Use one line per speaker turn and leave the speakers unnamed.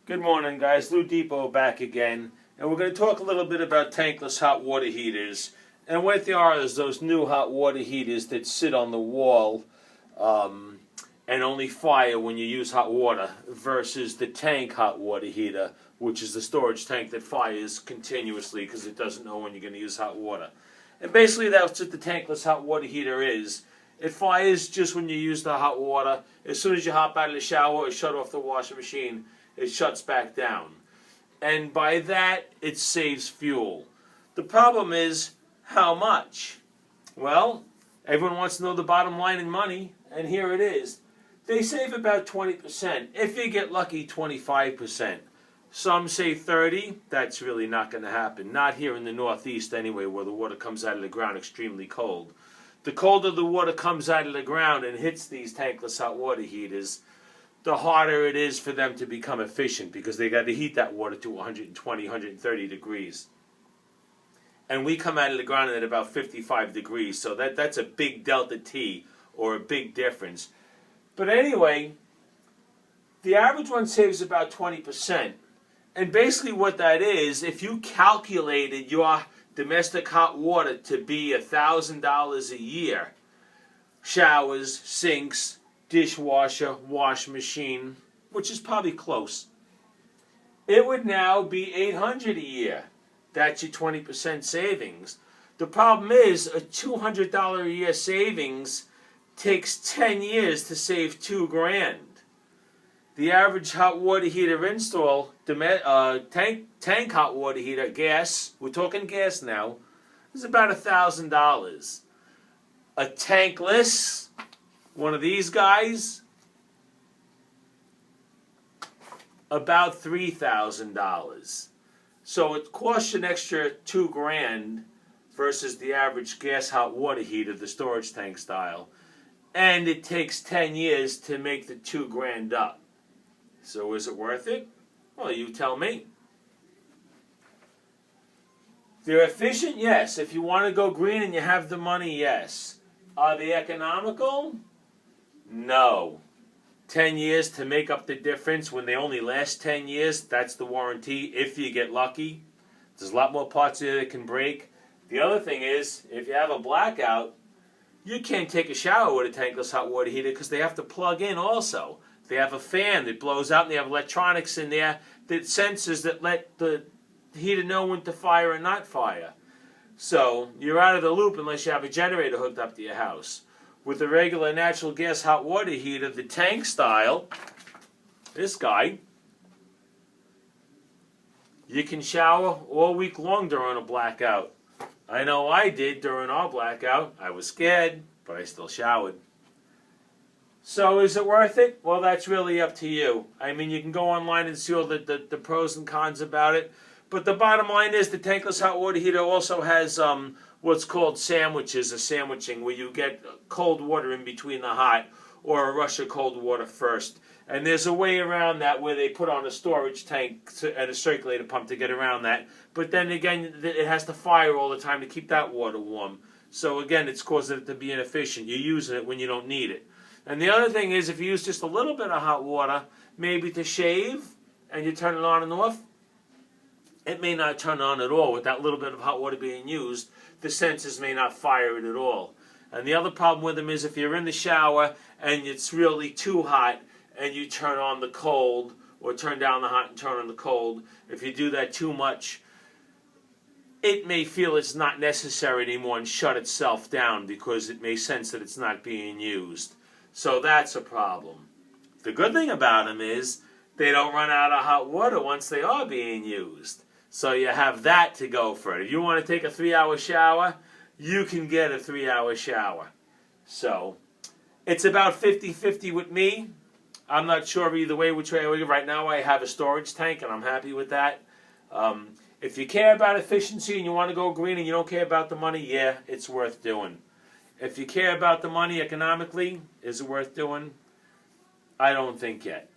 Good morning, guys. Loudepot back again, and we're going to talk a little bit about tankless hot water heaters. And what they are is those new hot water heaters that sit on the wall and only fire when you use hot water, versus the tank hot water heater, which is the storage tank that fires continuously because it doesn't know when you're going to use hot water. And basically that's what the tankless hot water heater is. It fires just when you use the hot water. As soon as you hop out of the shower or shut off the washing machine, it shuts back down. And by that, it saves fuel. The problem is, how much? Well, everyone wants to know the bottom line in money, and here it is. They save about 20%. If you get lucky, 25%. Some say 30%. That's really not going to happen. Not here in the Northeast anyway, where the water comes out of the ground extremely cold. The colder the water comes out of the ground and hits these tankless hot water heaters, the harder it is for them to become efficient, because they got to heat that water to 120, 130 degrees. And we come out of the ground at about 55 degrees, so that's a big delta T, or a big difference. But anyway, the average one saves about 20%. And basically what that is, if you calculated your domestic hot water to be $1,000 a year, showers, sinks, dishwasher, washing machine, which is probably close, it would now be $800 a year. That's your 20% savings. The problem is, a $200 a year savings takes 10 years to save $2,000. The average hot water heater install, tank hot water heater, gas, we're talking gas now, is about $1,000. A tankless, one of these guys, about $3,000. So it costs you an extra $2,000 versus the average gas hot water heater, the storage tank style. And it takes 10 years to make the $2,000 up. So is it worth it? Well, you tell me. They're efficient, yes. If you want to go green and you have the money, yes. Are they economical? No. 10 years to make up the difference when they only last 10 years, that's the warranty if you get lucky. There's a lot more parts there that can break. The other thing is, if you have a blackout, you can't take a shower with a tankless hot water heater because they have to plug in also. They have a fan that blows out, and they have electronics in there that sensors that let the heater know when to fire and not fire. So you're out of the loop unless you have a generator hooked up to your house. With the regular natural gas hot water heater, the tank style, this guy, you can shower all week long during a blackout. I know I did during our blackout. I was scared, but I still showered. So is it worth it? Well, that's really up to you. I mean, you can go online and see all the pros and cons about it. But the bottom line is the tankless hot water heater also has what's called sandwiches, or sandwiching, where you get cold water in between the hot, or a rush of cold water first. And there's a way around that where they put on a storage tank and a circulator pump to get around that. But then again, it has to fire all the time to keep that water warm. So again, it's causing it to be inefficient. You're using it when you don't need it. And the other thing is, if you use just a little bit of hot water, maybe to shave, and you turn it on and off, it may not turn on at all. With that little bit of hot water being used, the sensors may not fire it at all. And the other problem with them is, if you're in the shower and it's really too hot and you turn on the cold, or turn down the hot and turn on the cold, if you do that too much, it may feel it's not necessary anymore and shut itself down because it may sense that it's not being used. So that's a problem. The good thing about them is they don't run out of hot water once they are being used. So you have that to go for it. If you want to take a 3-hour shower, you can get a 3-hour shower. So it's about 50-50 with me. I'm not sure either way which way I would go. Right now I have a storage tank and I'm happy with that. If you care about efficiency and you want to go green and you don't care about the money, yeah, it's worth doing. If you care about the money economically, is it worth doing? I don't think yet.